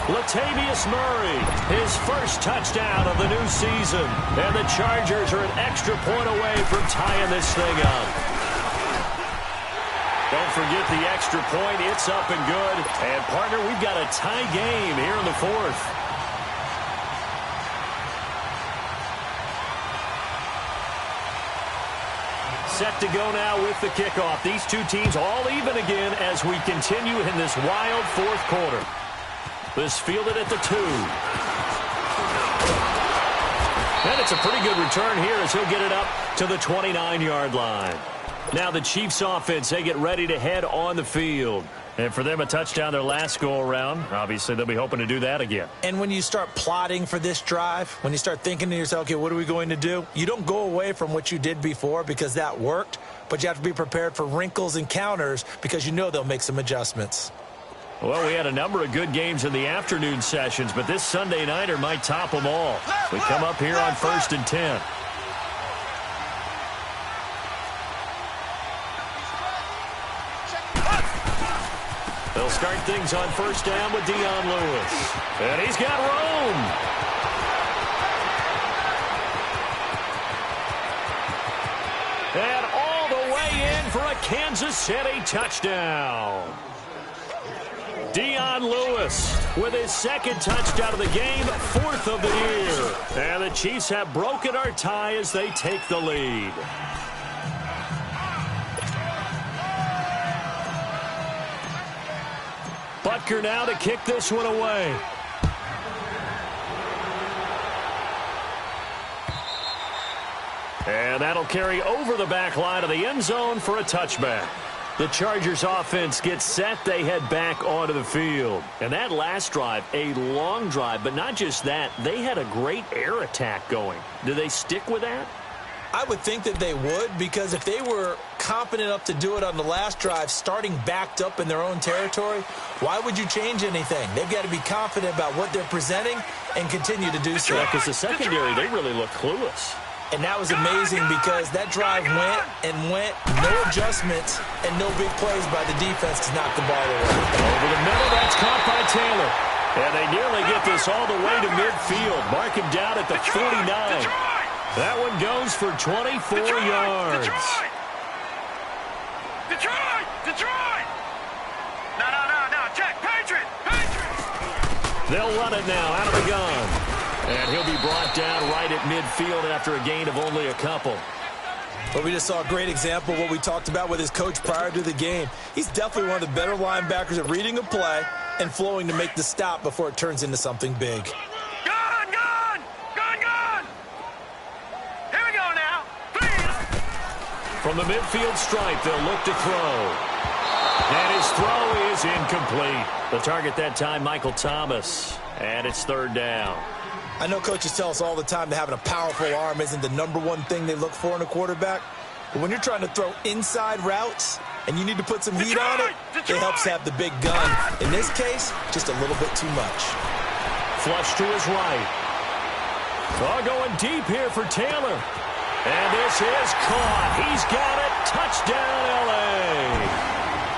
Latavius Murray, his first touchdown of the new season. And the Chargers are an extra point away from tying this thing up. Don't forget the extra point. It's up and good. And, partner, we've got a tie game here in the fourth. Set to go now with the kickoff. These two teams all even again as we continue in this wild fourth quarter. This fielded at the 2. And it's a pretty good return here as he'll get it up to the 29-yard line. Now the Chiefs offense, they get ready to head on the field. And for them, a touchdown their last go-around. Obviously, they'll be hoping to do that again. And when you start plotting for this drive, when you start thinking to yourself, okay, what are we going to do? You don't go away from what you did before because that worked, but you have to be prepared for wrinkles and counters because you know they'll make some adjustments. Well, we had a number of good games in the afternoon sessions, but this Sunday nighter might top them all. We come up here on 1st and 10. They'll start things on first down with Dion Lewis. And he's got room. And all the way in for a Kansas City touchdown. Dion Lewis with his second touchdown of the game, 4th of the year. And the Chiefs have broken our tie as they take the lead. Butker now to kick this one away. And that'll carry over the back line of the end zone for a touchback. The Chargers offense gets set. They head back onto the field. And that last drive, a long drive, but not just that. They had a great air attack going. Do they stick with that? I would think that they would, because if they were confident enough to do it on the last drive, starting backed up in their own territory, why would you change anything? They've got to be confident about what they're presenting and continue to do so. Because the secondary, they really look clueless. And that was amazing because that drive went, no adjustments, and no big plays by the defense to knock the ball away. Over the middle, that's caught by Taylor. And they nearly get this all the way to midfield. Mark him down at the 49. That one goes for 24 yards. Detroit! No, check, Patriot! the gun. And he'll be brought down right at midfield after a gain of only a couple. But we just saw a great example of what we talked about with his coach prior to the game. He's definitely one of the better linebackers at reading a play and flowing to make the stop before it turns into something big. Gun, gun! Gun, gun! Here we go now. Please. From the midfield stripe, they'll look to throw. And his throw is incomplete. The target that time, Michael Thomas. And it's third down. I know coaches tell us all the time that having a powerful arm isn't the #1 thing they look for in a quarterback. But when you're trying to throw inside routes and you need to put some heat on it, it helps have the big gun. In this case, just a little bit too much. Flush to his right. Oh, going deep here for Taylor. And this is caught. He's got it. Touchdown, L.A.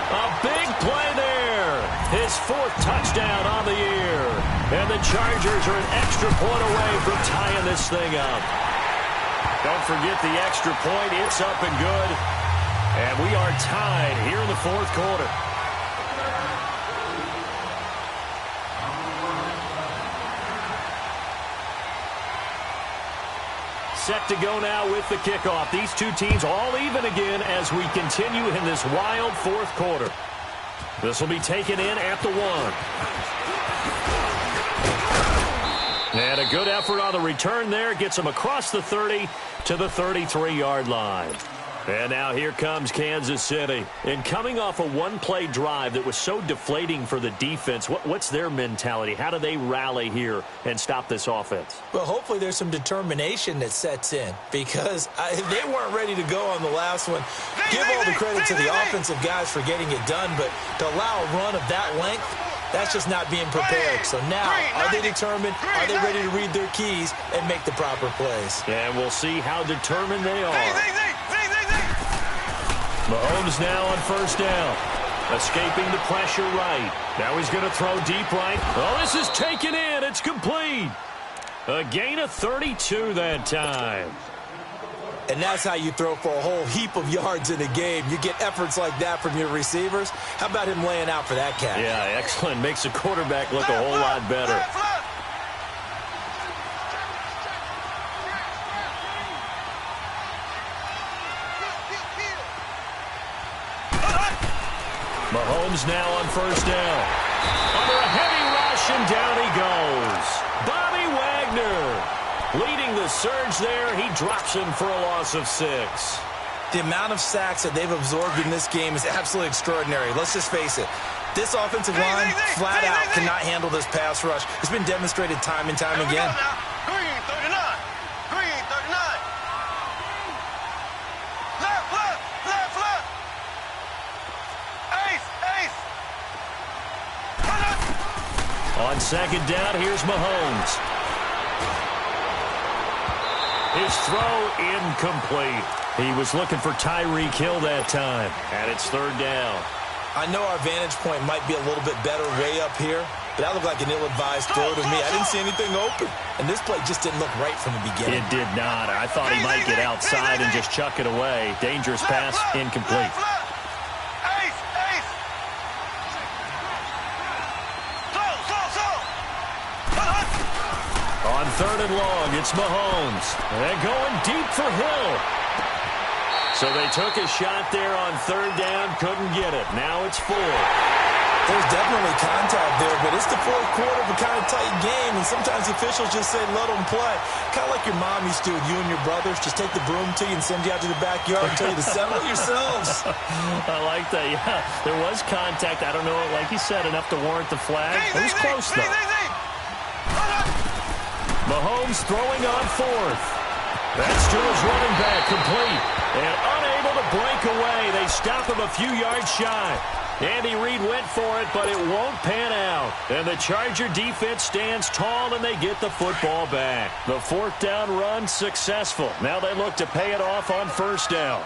A big play there. His 4th touchdown on the year. And the Chargers are an extra point away from tying this thing up. Don't forget the extra point. It's up and good. And we are tied here in the 4th quarter. Set to go now with the kickoff. These two teams all even again as we continue in this wild 4th quarter. This will be taken in at the 1. And a good effort on the return there. Gets him across the 30 to the 33-yard line. And now here comes Kansas City. And coming off a one-play drive that was so deflating for the defense, what's their mentality? How do they rally here and stop this offense? Well, hopefully there's some determination that sets in because they weren't ready to go on the last one. Give all the credit to the offensive guys for getting it done, but to allow a run of that length, that's just not being prepared. So now, are they determined? Are they ready to read their keys and make the proper plays? And we'll see how determined they are. Mahomes now on first down. Escaping the pressure right. Now he's going to throw deep right. Oh, this is taken in. It's complete. A gain of 32 that time. And that's how you throw for a whole heap of yards in a game. You get efforts like that from your receivers. How about him laying out for that catch? Yeah, excellent. Makes the quarterback look a whole lot better. Mahomes now on first down. Under a heavy rush, and down he goes. Bobby Wagner leading the surge there. He drops him for a loss of 6. The amount of sacks that they've absorbed in this game is absolutely extraordinary. Let's just face it. This offensive line, flat out, cannot handle this pass rush. It's been demonstrated time and time again. Green 39. Green 39. Left, left, left, left. Ace, ace. On second down, here's Mahomes. His throw incomplete. He was looking for Tyreek Hill that time, and it's third down. I know our vantage point might be a little bit better way up here, but that looked like an ill-advised throw to me. I didn't see anything open, and this play just didn't look right from the beginning. It did not. I thought he might get outside and just chuck it away. Dangerous pass, incomplete. Ace, ace. Slow. On third and long, it's Mahomes. And going deep for Hill. So they took a shot there on third down, couldn't get it. Now it's 4. There's definitely contact there, but it's the 4th quarter of a kind of tight game, and sometimes officials just say, let them play. Kind of like your mom used to with you and your brothers. Just take the broom to you and send you out to the backyard and tell you to settle it yourselves. I like that, yeah. There was contact. I don't know, like you said, enough to warrant the flag. It was close, though. Mahomes throwing on 4th. That's to his running back, complete. And unable to break away. They stop him a few yards shy. Andy Reid went for it, but it won't pan out. And the Charger defense stands tall, and they get the football back. The 4th down run successful. Now they look to pay it off on first down.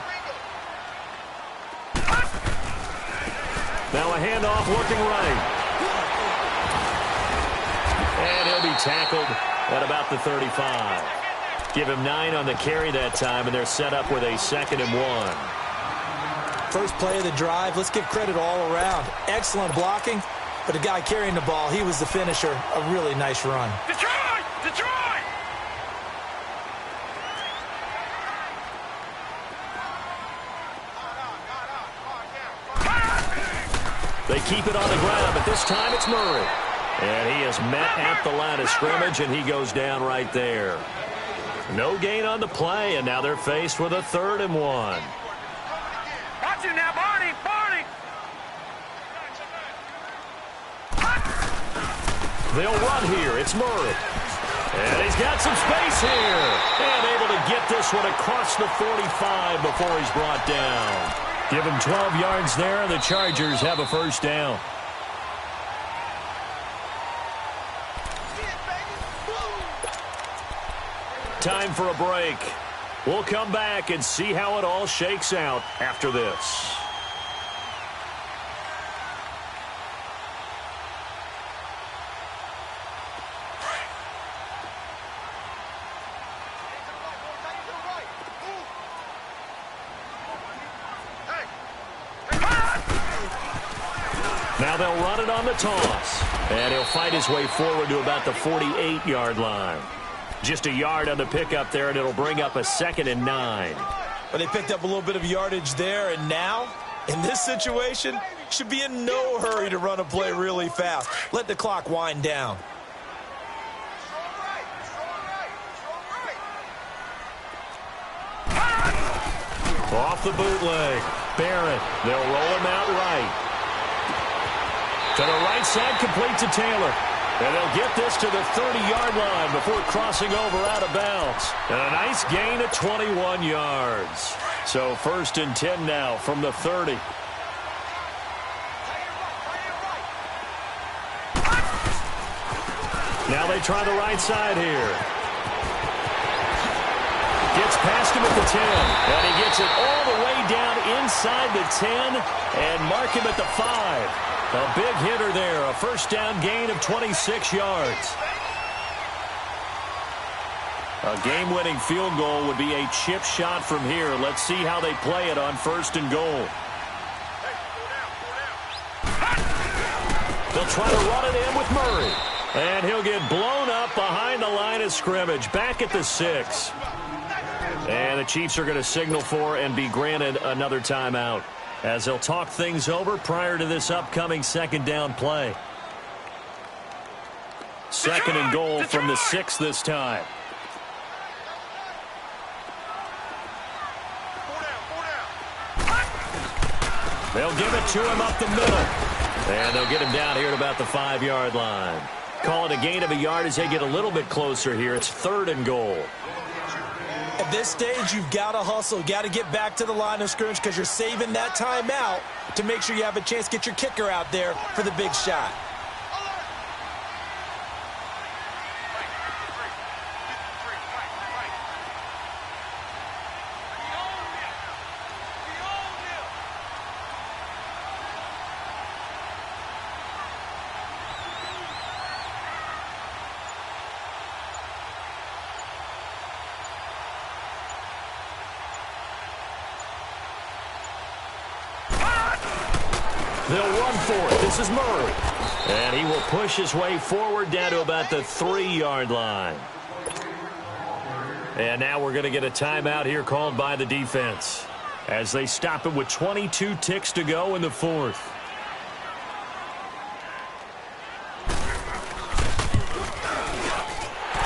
Now a handoff looking right. And he'll be tackled at about the 35. Give him 9 on the carry that time, and they're set up with a 2nd and 1. First play of the drive, let's give credit all around. Excellent blocking, but the guy carrying the ball, he was the finisher. A really nice run. Detroit! Detroit! They keep it on the ground, but this time it's Murray. And he is met at the line of scrimmage, and he goes down right there. No gain on the play, and now they're faced with a 3rd and 1. Watch him now, Barney! Barney! They'll run here. It's Murray. And he's got some space here. And able to get this one across the 45 before he's brought down. Give him 12 yards there, and the Chargers have a 1st down. Time for a break. We'll come back and see how it all shakes out after this. Now they'll run it on the toss. And he'll fight his way forward to about the 48-yard line. Just a yard on the pickup there, and it'll bring up a 2nd and 9. But they picked up a little bit of yardage there, and now, in this situation, should be in no hurry to run a play really fast. Let the clock wind down. Off the bootleg. Barrett. They'll roll him out right. To the right side, complete to Taylor. And they'll get this to the 30-yard line before crossing over out of bounds. And a nice gain of 21 yards. So 1st and 10 now from the 30. Now they try the right side here. Gets past him at the 10. And he gets it all the way down inside the 10 and mark him at the 5. A big hitter there, a 1st down gain of 26 yards. A game-winning field goal would be a chip shot from here. Let's see how they play it on 1st and goal. They'll try to run it in with Murray. And he'll get blown up behind the line of scrimmage, back at the 6. And the Chiefs are going to signal for and be granted another timeout, as they'll talk things over prior to this upcoming 2nd down play. 2nd and goal from the 6 this time. They'll give it to him up the middle. And they'll get him down here at about the 5-yard line. Call it a gain of a yard as they get a little bit closer here. It's 3rd and goal. At this stage, you've got to hustle. Got to get back to the line of scrimmage because you're saving that timeout to make sure you have a chance to get your kicker out there for the big shot. They'll run for it. This is Murray. And he will push his way forward down to about the 3-yard line. And now we're going to get a timeout here called by the defense as they stop it with 22 ticks to go in the 4th.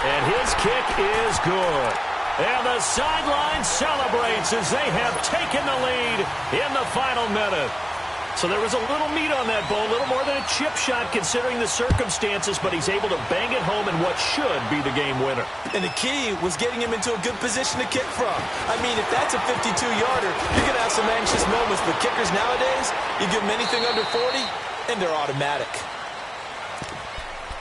And his kick is good. And the sideline celebrates as they have taken the lead in the final minute. So there was a little meat on that bone, a little more than a chip shot considering the circumstances, but he's able to bang it home in what should be the game winner. And the key was getting him into a good position to kick from. I mean, if that's a 52-yarder, you're going to have some anxious moments, but kickers nowadays, you give them anything under 40, and they're automatic.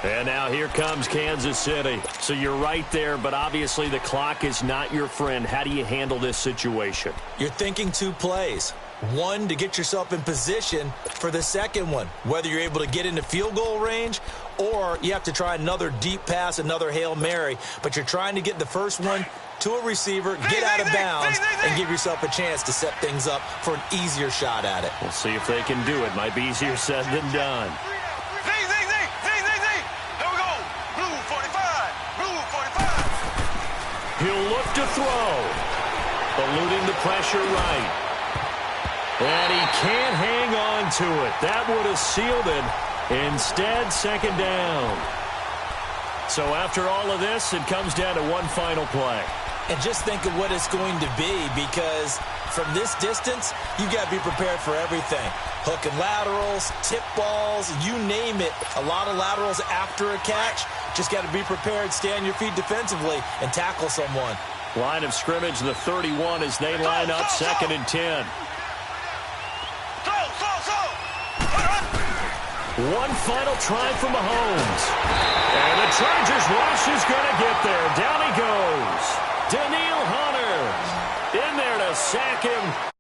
And now here comes Kansas City. So you're right there, but obviously the clock is not your friend. How do you handle this situation? You're thinking 2 plays. One, to get yourself in position for the second one, whether you're able to get into field goal range or you have to try another deep pass, another Hail Mary. But you're trying to get the first one to a receiver, get out of bounds, and give yourself a chance to set things up for an easier shot at it. We'll see if they can do it. Might be easier said than done. Here we go. Blue 45. Blue He'll look to throw. Eluding the pressure right. And he can't hang on to it. That would have sealed it. Instead, second down. So after all of this, it comes down to one final play. And just think of what it's going to be, because from this distance, you've got to be prepared for everything. Hook and laterals, tip balls, you name it. A lot of laterals after a catch. Just got to be prepared, stay on your feet defensively, and tackle someone. Line of scrimmage, the 31 as they line up second and 10. One final try from Mahomes. And the Chargers rush is going to get there. Down he goes. Daniil Hunter in there to sack him